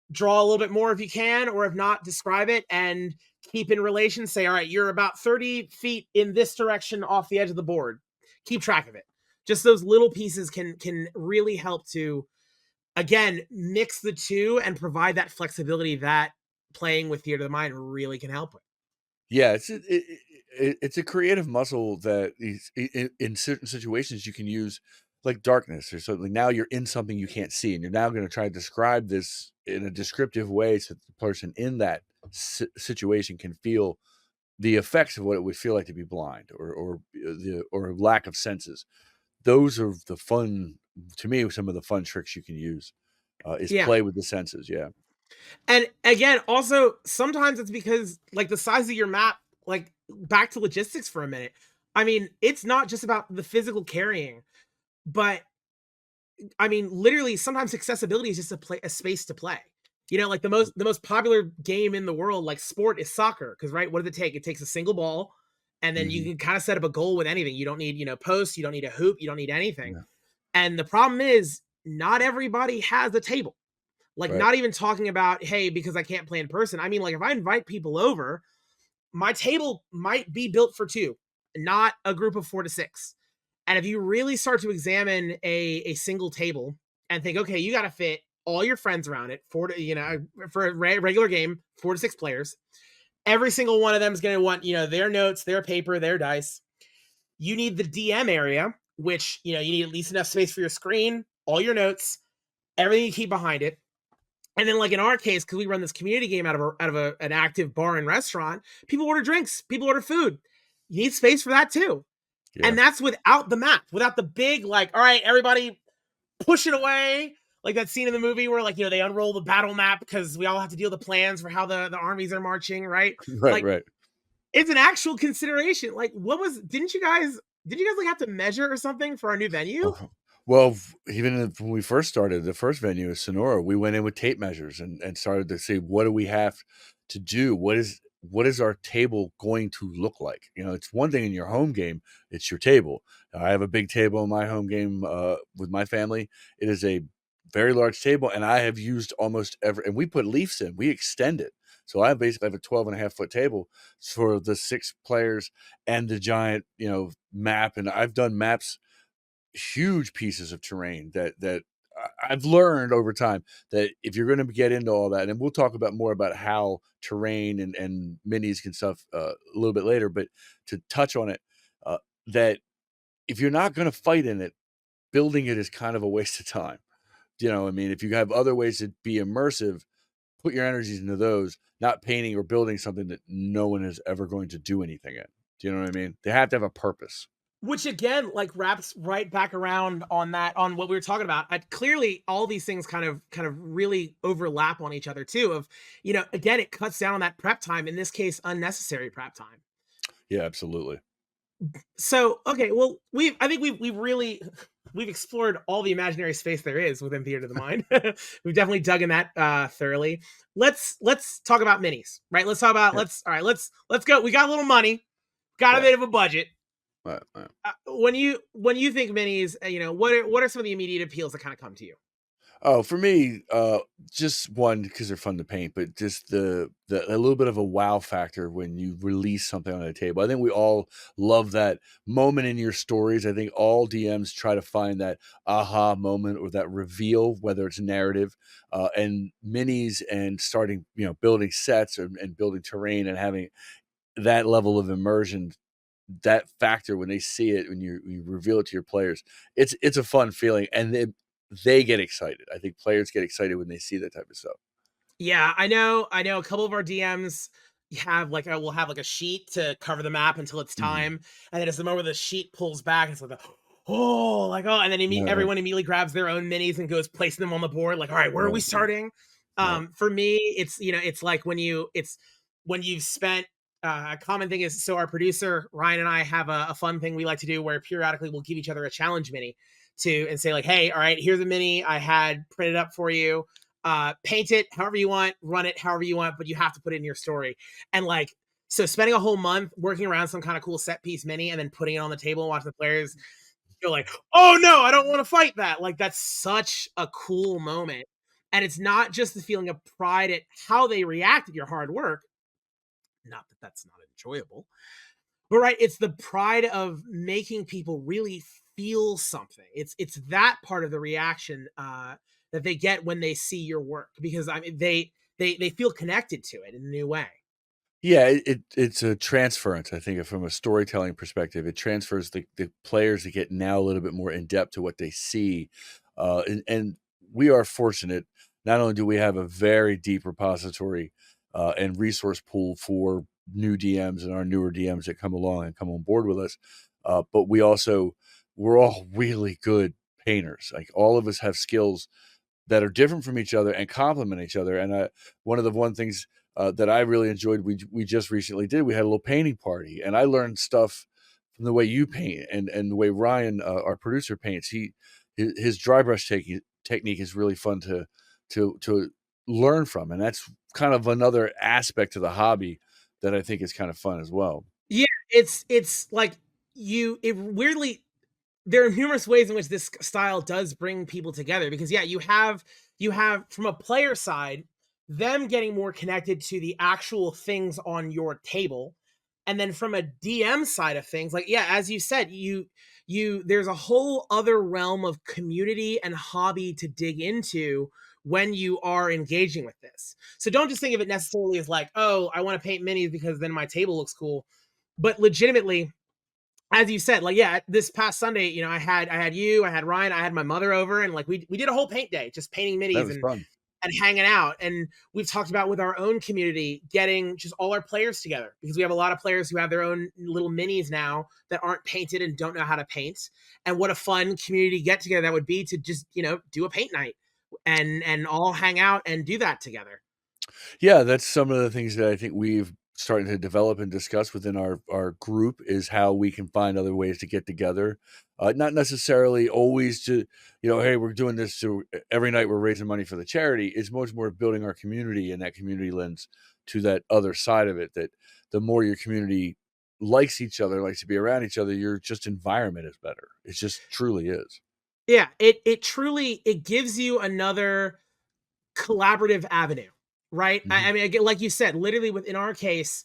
draw a little bit more if you can, or if not, describe it and keep in relation. Say, all right, you're about 30 feet in this direction off the edge of the board. Keep track of it. Just those little pieces can really help to, again, mix the two and provide that flexibility that playing with theater of the mind really can help with. Yeah, it's a creative muscle that is in certain situations you can use, like darkness or something. Now you're in something you can't see, and you're now going to try to describe this in a descriptive way so that the person in that situation can feel the effects of what it would feel like to be blind, or lack of senses. Those are the fun, to me, some of the fun tricks you can use, is Yeah. play with the senses. Yeah. And again, also sometimes it's because like the size of your map, like back to logistics for a minute. I mean, it's not just about the physical carrying, but I mean, literally sometimes accessibility is just a space to play. Like the most popular game in the world, like sport, is soccer. Because right, what does it take? It takes a single ball, and then you Hmm. can kind of set up a goal with anything. You don't need posts, you don't need a hoop, you don't need anything. Yeah. And the problem is, not everybody has a table. Like, Right. not even talking about, hey, because I can't play in person. I mean, like, if I invite people over, my table might be built for two, not a group of 4 to 6. And if you really start to examine a single table and think, okay, you got to fit all your friends around it, for a regular game, 4 to 6 players, every single one of them is going to want, their notes, their paper, their dice. You need the DM area, which, you need at least enough space for your screen, all your notes, everything you keep behind it. And then, like in our case, because we run this community game out of an active bar and restaurant, people order drinks, people order food. You need space for that too, Yeah. and that's without the map, without the big like, all right, everybody push it away, like that scene in the movie where like they unroll the battle map because we all have to deal the plans for how the armies are marching, right? Right. Like Right. it's an actual consideration. Like, did you guys like have to measure or something for our new venue? Oh, well, even when we first started, the first venue in Sonora, we went in with tape measures and started to see, what do we have to do? What is our table going to look like? It's one thing in your home game, it's your table. I have a big table in my home game with my family. It is a very large table, and I have used almost every, and we put leaves in, we extend it. So I basically have a 12.5 foot table for the 6 players and the giant, map. And I've done maps, huge pieces of terrain that I've learned over time, that if you're going to get into all that, and we'll talk about more about how terrain and minis can stuff a little bit later, but to touch on it, uh, that if you're not going to fight in it, building it is kind of a waste of time. I mean, if you have other ways to be immersive, put your energies into those, not painting or building something that no one is ever going to do anything in. Do you know what I mean? They have to have a purpose. Which again, like wraps right back around on what we were talking about. Clearly, all these things kind of really overlap on each other too. Of again, it cuts down on that prep time. In this case, unnecessary prep time. Yeah, absolutely. So okay, well, I think we've really we've explored all the imaginary space there is within theater of the mind. We've definitely dug in that thoroughly. Let's talk about minis, right? Let's talk about Yeah. let's go. We got a little money, got a Right. bit of a budget. Right. Right. When you think minis, what are some of the immediate appeals that kind of come to you? Oh, for me, just one because they're fun to paint, but just the a little bit of a wow factor when you release something on a table. I think we all love that moment in your stories. I think all DMs try to find that aha moment or that reveal, whether it's narrative, and minis and starting, building sets and building terrain and having that level of immersion, that factor when they see it, when you reveal it to your players, it's a fun feeling, and they get excited. I think players get excited when they see that type of stuff. Yeah, I know a couple of our DMs have like will have like a sheet to cover the map until it's Mhm. time, and then it's the moment the sheet pulls back, it's like oh, like oh, and then Yeah, everyone immediately grabs their own minis and goes placing them on the board. Like, all right, where are we right, starting? right. For me, it's like when you've spent a common thing is so our producer Ryan and I have a fun thing we like to do where periodically we'll give each other a challenge mini to and say like, hey, all right, here's a mini I had printed up for you, paint it however you want, run it however you want, but you have to put it in your story. And like, so spending a whole month working around some kind of cool set piece mini and then putting it on the table and watching the players feel like, oh no, I don't want to fight that. Like, that's such a cool moment. And it's not just the feeling of pride at how they react at your hard work. Not that that's not enjoyable, but right, it's the pride of making people really feel something. It's that part of the reaction that they get when they see your work because I mean they feel connected to it in a new way. Yeah, it's a transference, I think, from a storytelling perspective. It transfers the players to get now a little bit more in depth to what they see, and we are fortunate. Not only do we have a very deep repository and resource pool for new DMs and our newer DMs that come along and come on board with us, but we're all really good painters. Like all of us have skills that are different from each other and complement each other. And one things that I really enjoyed, we just recently did. We had a little painting party, and I learned stuff from the way you paint and the way Ryan, our producer, paints. His dry brush technique is really fun to learn from, and that's kind of another aspect of the hobby that I think is kind of fun as well. Yeah, it's like it weirdly there are numerous ways in which this style does bring people together because yeah, you have from a player side them getting more connected to the actual things on your table, and then from a DM side of things, like yeah, as you said, you there's a whole other realm of community and hobby to dig into when you are engaging with this. So don't just think of it necessarily as like, oh, I want to paint minis because then my table looks cool, but legitimately, as you said, like yeah, this past Sunday, I had you, I had Ryan, I had my mother over, and like we did a whole paint day, just painting That minis was and fun. hanging out. And we've talked about with our own community getting just all our players together because we have a lot of players who have their own little minis now that aren't painted and don't know how to paint. And what a fun community get together that would be to just do a paint night and all hang out and do that together. Yeah, that's some of the things that I think we've starting to develop and discuss within our group is how we can find other ways to get together. Not necessarily always to, hey, we're doing this to every night we're raising money for the charity. It's much more building our community, and that community lends to that other side of it, that the more your community likes each other, likes to be around each other, your just environment is better. It just truly is. Yeah, it truly it gives you another collaborative avenue, right? I Mhm. mean, again, like you said, literally within our case,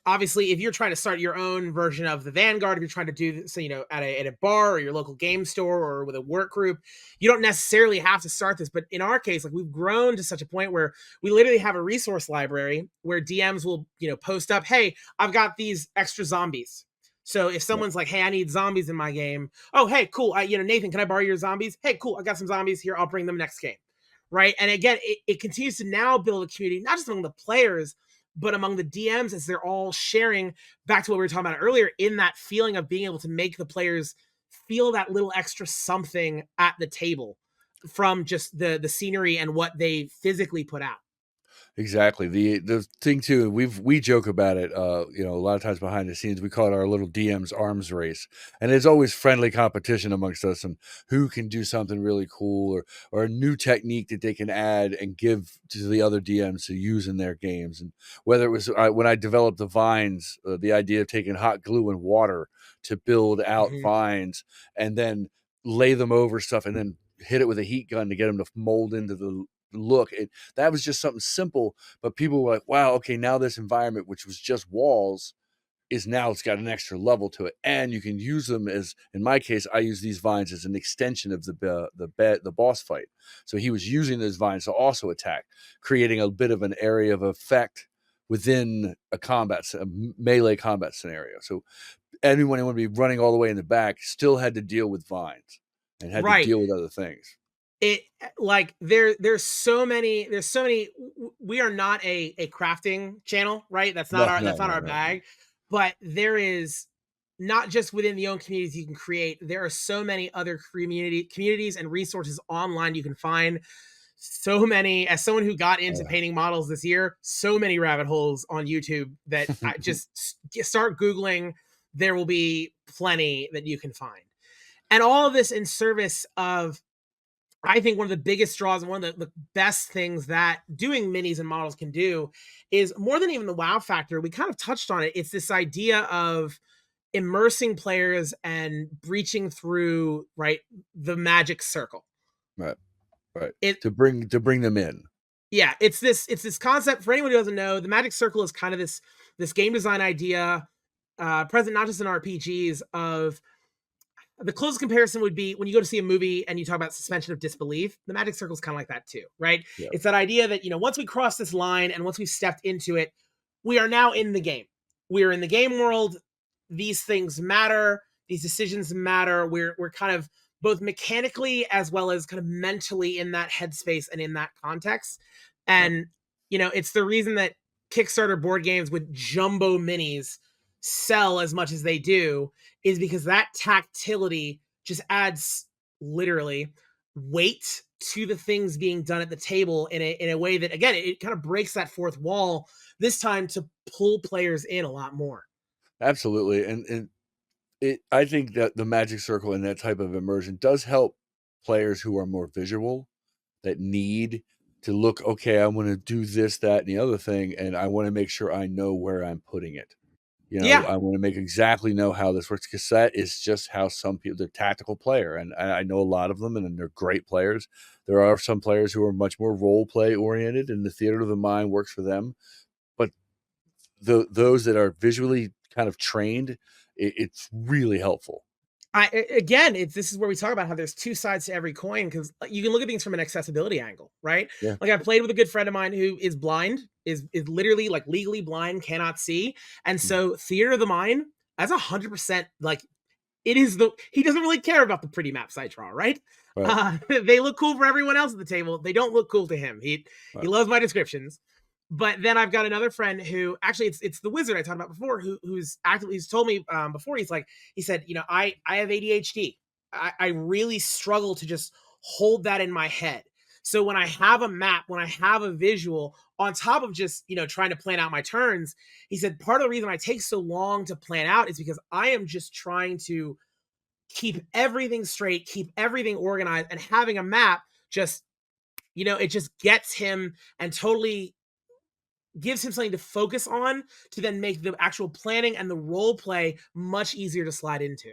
obviously, if you're trying to start your own version of the Vanguard, if you're trying to do this, at a bar or your local game store or with a work group, you don't necessarily have to start this. But in our case, like we've grown to such a point where we literally have a resource library where DMs will, post up, hey, I've got these extra zombies. So if Yep. someone's like, hey, I need zombies in my game. Oh, hey, cool. Nathan, can I borrow your zombies? Hey, cool. I got some zombies here. I'll bring them next game. Right. And again, it continues to now build a community, not just among the players, but among the DMs as they're all sharing back to what we were talking about earlier in that feeling of being able to make the players feel that little extra something at the table from just the scenery and what they physically put out. Exactly. The thing too, we joke about it, a lot of times behind the scenes, we call it our little DM's arms race. And there's always friendly competition amongst us and who can do something really cool or a new technique that they can add and give to the other DMs to use in their games. And whether it was when I developed the vines, the idea of taking hot glue and water to build out Mhm. vines and then lay them over stuff and then hit it with a heat gun to get them to mold into the look. That was just something simple, but people were like, wow, okay, now this environment, which was just walls, is now it's got an extra level to it, and you can use them as, in my case, I use these vines as an extension of the boss fight. So he was using those vines to also attack, creating a bit of an area of effect within a melee combat scenario. So anyone who would be running all the way in the back still had to deal with vines and had to Right. deal with other things. It like there's so many we are not a crafting channel, right? That's not No, our no, that's not no, our no. bag. But there is, not just within the own communities you can create, there are so many other communities and resources online you can find. So many, as someone who got into painting models this year, so many rabbit holes on YouTube that I just start Googling. There will be plenty that you can find. And all of this in service of, I think, one of the biggest draws and one of the best things that doing minis and models can do is, more than even the wow factor, we kind of touched on it. It's this idea of immersing players and breaching through, right, the magic circle. Right. It To bring them in. Yeah, it's this concept. For anyone who doesn't know, the magic circle is kind of this game design idea, present not just in RPGs. Of the closest comparison would be when you go to see a movie and you talk about suspension of disbelief. The magic circle is kind of like that too, right? Yeah. It's that idea that, once we cross this line and once we've stepped into it, we are now in the game. We're in the game world. These things matter. These decisions matter. We're kind of both mechanically as well as kind of mentally in that headspace and in that context. And, it's the reason that Kickstarter board games with jumbo minis sell as much as they do, is because that tactility just adds, literally, weight to the things being done at the table in a way that, again, it kind of breaks that fourth wall, this time to pull players in a lot more. Absolutely. And I think that the magic circle and that type of immersion does help players who are more visual, that need to look, okay, I want to do this, that, and the other thing, and I want to make sure I know where I'm putting it. Yeah. I want to make exactly know how this works, because that is just how some people, they're tactical player, and I know a lot of them, and they're great players. There are some players who are much more role play oriented, and the theater of the mind works for them. But those that are visually kind of trained, it's really helpful. This is where we talk about how there's two sides to every coin, because you can look at things from an accessibility angle, right? Yeah. Like, I played with a good friend of mine who is blind, is literally, like, legally blind, cannot see, and so theater of the mind, that's 100%, like, it is he doesn't really care about the pretty maps I draw, right? Right. They look cool for everyone else at the table. They don't look cool to him. He loves my descriptions. But then I've got another friend who, actually, it's the wizard I talked about before, he's told me before, he said, I have ADHD. I really struggle to just hold that in my head. So when I have a map, when I have a visual, on top of just, trying to plan out my turns, he said, part of the reason I take so long to plan out is because I am just trying to keep everything straight, keep everything organized, and having a map just, it just gets him and totally gives him something to focus on, to then make the actual planning and the role play much easier to slide into.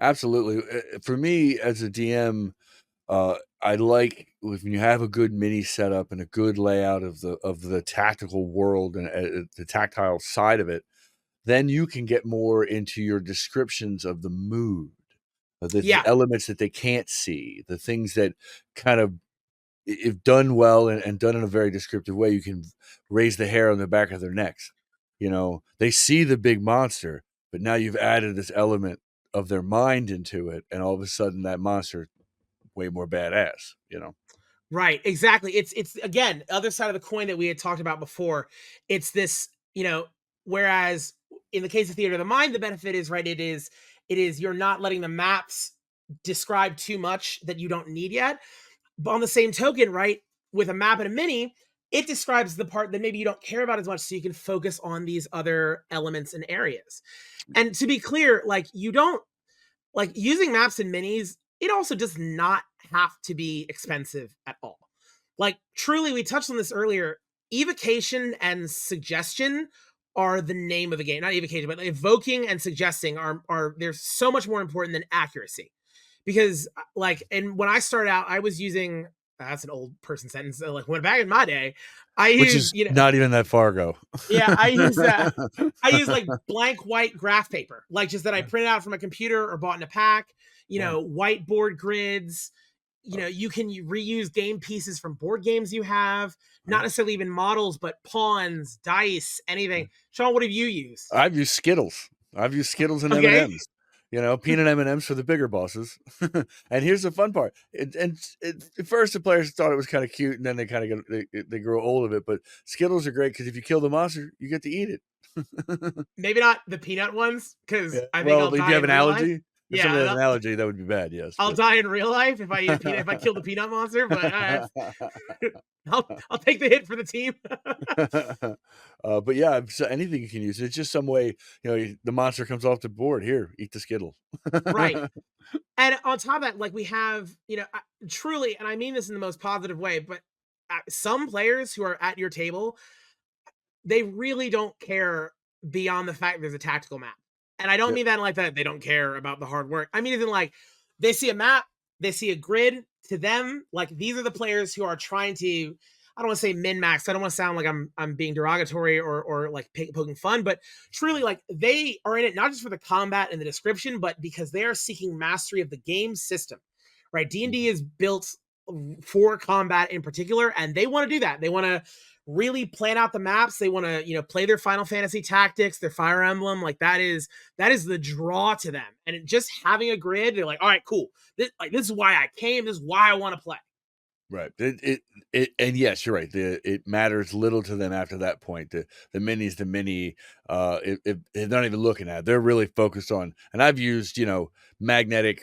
Absolutely. For me as a DM, I like when you have a good mini setup and a good layout of the tactical world and the tactile side of it. Then you can get more into your descriptions of the mood, of the Yeah. elements that they can't see, the things that kind of, if done well and done in a very descriptive way, you can raise the hair on the back of their necks. They see the big monster, but now you've added this element of their mind into it, and all of a sudden that monster way more badass. Right, exactly. It's again, other side of the coin that we had talked about before. It's this, whereas in the case of theater of the mind, the benefit is, right, it is you're not letting the maps describe too much that you don't need yet. But on the same token, right, with a map and a mini, it describes the part that maybe you don't care about as much, so you can focus on these other elements and areas. And to be clear, like, you don't, like, using maps and minis, it also does not have to be expensive at all. Like, truly, we touched on this earlier, evocation and suggestion are the name of the game. Not evocation, but evoking and suggesting are they're so much more important than accuracy. because like, and when I started out, I was using that's an old person sentence. Like when back in my day, I Which is used not even that far ago. yeah, I use like blank white graph paper, like just that I printed out from a computer or bought in a pack. Right. Whiteboard grids. Oh, You can reuse game pieces from board games you have, not right. necessarily even models, but pawns, dice, anything. Shawn, what have you used? I've used Skittles. I've used Skittles and Okay, M&Ms. Peanut M&Ms for the bigger bosses. And here's the fun part. At first, the players thought it was kind of cute, and then they kind of they grow old of it. But Skittles are great because if you kill the monster, you get to eat it. maybe not the peanut ones, Yeah. because I think Well, I'll do you die have in an real life. allergy? If Yeah, somebody has an allergy, that would be bad. Yes, I'll but die in real life if I eat a peanut if I kill the peanut monster. But I'll take the hit for the team. But yeah, so anything you can use. It's just some way, the monster comes off the board. Here, eat the Skittle. Right. And on top of that, like we have, truly, and I mean this in the most positive way, but some players who are at your table, they really don't care beyond the fact there's a tactical map. And I don't Yep. mean that like that they don't care about the hard work. I mean, it's in like they see a map, they see a grid. To them, like these are the players who are trying to. I don't want to say min max. I don't want to sound like I'm being derogatory or like poking fun, but truly, like they are in it not just for the combat and the description, but because they are seeking mastery of the game system. Right? D&D is built for combat in particular, and they want to do that. They want to really plan out the maps. They want to, play their Final Fantasy tactics, their Fire Emblem. Like that is the draw to them. And just having a grid, they're like, all right, cool. This is why I came. This is why I want to play. Right. And yes, you're right. It matters little to them after that point. The mini's the mini. They're not even looking at it. They're really focused on. And I've used magnetic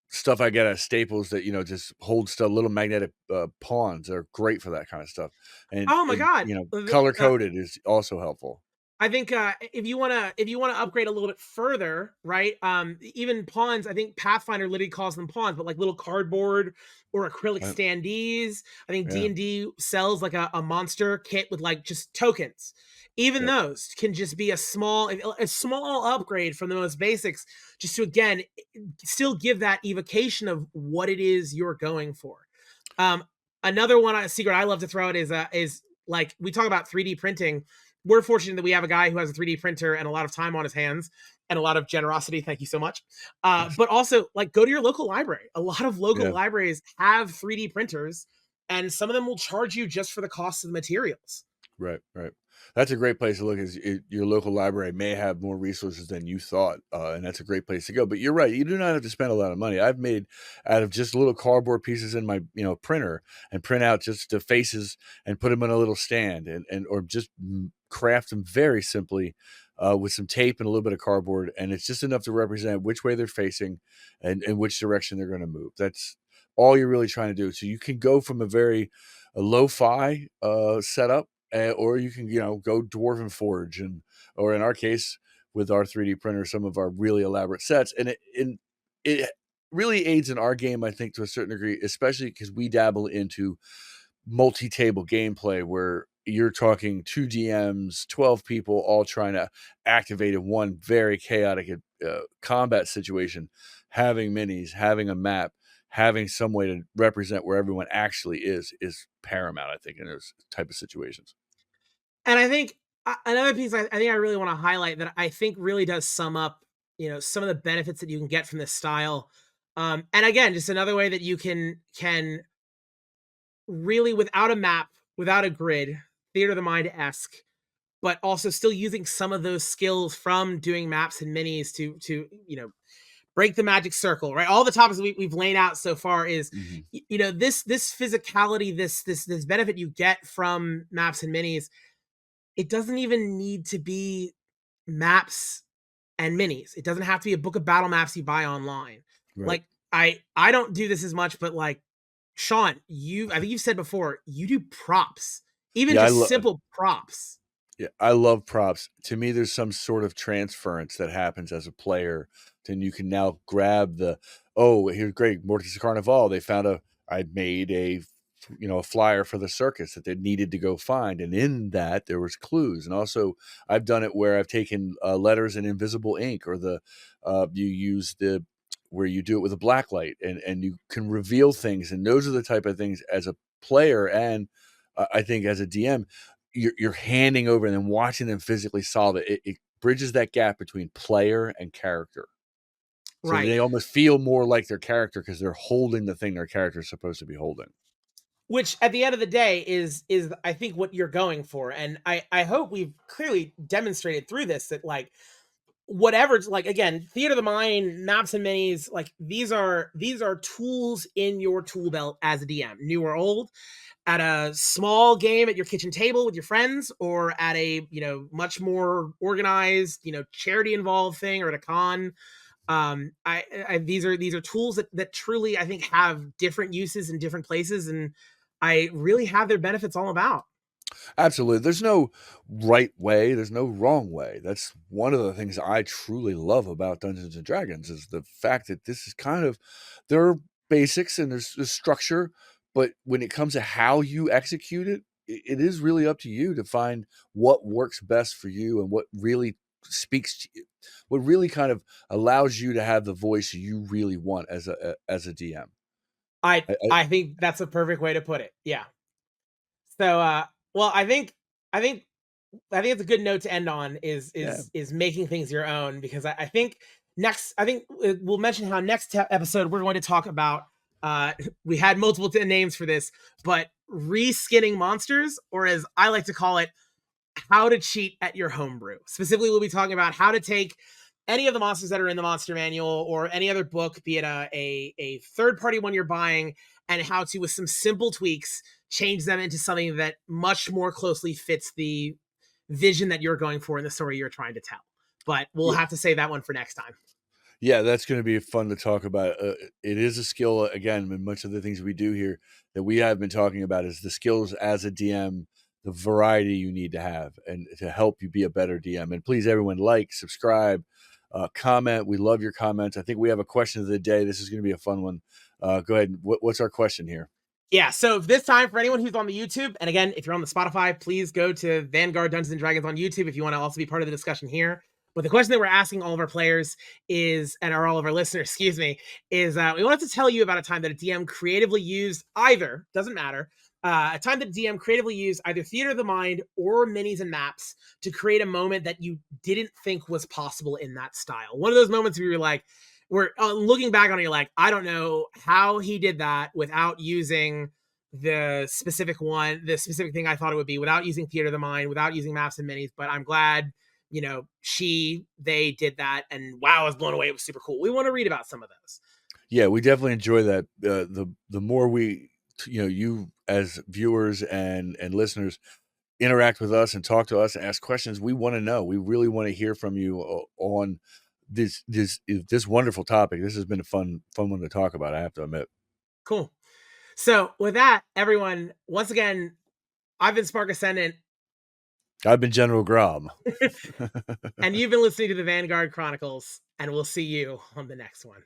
stuff I get at Staples that just hold stuff. Little magnetic pawns are great for that kind of stuff. And Oh my god. color coded is also helpful. I think if you wanna upgrade a little bit further, right? Even pawns, I think Pathfinder literally calls them pawns, but like little cardboard or acrylic Right. standees. I think Yeah. D&D sells like a monster kit with like just tokens. Even Yep. those can just be a small upgrade from the most basics, just to again still give that evocation of what it is you're going for. Um, Another one, a secret I love to throw out is like we talk about 3D printing. We're fortunate that we have a guy who has a 3D printer and a lot of time on his hands and a lot of generosity. Thank you so much. But also, like, go to your local library. A lot of local Yeah. libraries have 3D printers, and some of them will charge you just for the cost of the materials. Right, right. That's a great place to look. Your local library may have more resources than you thought, and that's a great place to go. But you're right; you do not have to spend a lot of money. I've made out of just little cardboard pieces in my printer and print out just the faces and put them in a little stand and or just craft them very simply with some tape and a little bit of cardboard, and it's just enough to represent which way they're facing and which direction they're going to move. That's all you're really trying to do. So you can go from a lo-fi setup, or you can go dwarven forge, or in our case with our 3D printer, some of our really elaborate sets, and it really aids in our game, I think, to a certain degree, especially because we dabble into multi-table gameplay where you're talking 2 DMs, 12 people all trying to activate in one very chaotic combat situation. Having minis, having a map, having some way to represent where everyone actually is paramount, I think, in those type of situations. And I think another piece I think I really want to highlight that I think really does sum up, some of the benefits that you can get from this style. And again, just another way that you can really without a map, without a grid, theater of the mind esque, but also still using some of those skills from doing maps and minis to break the magic circle. Right, all the topics we've laid out so far is Mhm. this physicality, this benefit you get from maps and minis. It doesn't even need to be maps and minis. It doesn't have to be a book of battle maps you buy online. Right. Like I don't do this as much, but like Shawn, I think you've said before, you do props, even Yeah, just simple props. Yeah, I love props. To me, there's some sort of transference that happens as a player. Then you can now grab oh, here's great, Mortis Carnival. I made a flyer for the circus that they needed to go find. And in that, there was clues. And also, I've done it where I've taken letters in invisible ink, or you use where you do it with a black light and you can reveal things. And those are the type of things as a player and I think as a DM, you're handing over and then watching them physically solve it. It bridges that gap between player and character. So Right. they almost feel more like their character because they're holding the thing their character is supposed to be holding. Which at the end of the day is I think what you're going for. And I hope we've clearly demonstrated through this that like whatever, like again, theater of the mind, maps and minis, like these are tools in your tool belt as a DM, new or old, at a small game at your kitchen table with your friends, or at a, you know, much more organized, you know, charity involved thing, or at a con. These are tools that truly I think have different uses in different places, and I really have their benefits all about. Absolutely. There's no right way, there's no wrong way. That's one of the things I truly love about Dungeons and Dragons is the fact that this is kind of there are basics and there's structure, but when it comes to how you execute it, it is really up to you to find what works best for you and what really speaks to you. What really kind of allows you to have the voice you really want as a DM. I think that's a perfect way to put it. Yeah. So well, I think I think it's a good note to end on Yeah. is making things your own, because I think next I think we'll mention how next episode we're going to talk about uh we had multiple names for this, but reskinning monsters, or as I like to call it, how to cheat at your homebrew. Specifically, we'll be talking about how to take any of the monsters that are in the monster manual or any other book, be it a third party one you're buying, and how to, with some simple tweaks, change them into something that much more closely fits the vision that you're going for in the story you're trying to tell. But we'll Yeah. have to save that one for next time. Yeah, that's going to be fun to talk about. It is a skill, again, and much of the things we do here that we have been talking about is the skills as a DM, the variety you need to have, and to help you be a better DM. And please, everyone, like, subscribe, comment. We love your comments. I think we have a question of the day. This is going to be a fun one. Go ahead. What's our question here? Yeah, so this time, for anyone who's on the YouTube, and again, if you're on the Spotify, please go to Vanguard Dungeons and Dragons on YouTube if you want to also be part of the discussion here. But the question that we're asking all of our players is, and all of our listeners, excuse me, is we wanted to tell you about a time that a DM creatively used either, doesn't matter, a time that a DM creatively used either theater of the mind or minis and maps to create a moment that you didn't think was possible in that style. One of those moments where you're like, we're looking back on it, you're like, I don't know how he did that without using the specific thing I thought it would be, without using theater of the mind, without using maps and minis. But I'm glad, you know, they did that, and wow, I was blown away. It was super cool. We want to read about some of those. Yeah, we definitely enjoy that. The more we, you as viewers and listeners interact with us and talk to us and ask questions, we want to know. We really want to hear from you on this wonderful topic. This has been a fun one to talk about, I have to admit. Cool. So with that, everyone, once again, I've been Spark Ascendant. I've been General Grom. And you've been listening to the Vanguard Chronicles, and we'll see you on the next one.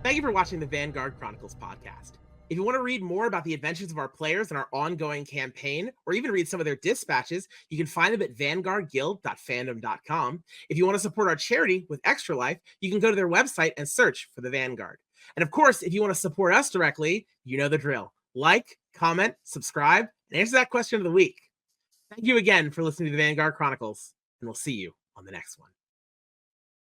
Thank you for watching the Vanguard Chronicles podcast. If you want to read more about the adventures of our players and our ongoing campaign, or even read some of their dispatches, you can find them at vanguardguild.fandom.com. If you want to support our charity with Extra Life, you can go to their website and search for the Vanguard. And of course, if you want to support us directly, you know the drill. Like, comment, subscribe, and answer that question of the week. Thank you again for listening to the Vanguard Chronicles, and we'll see you on the next one.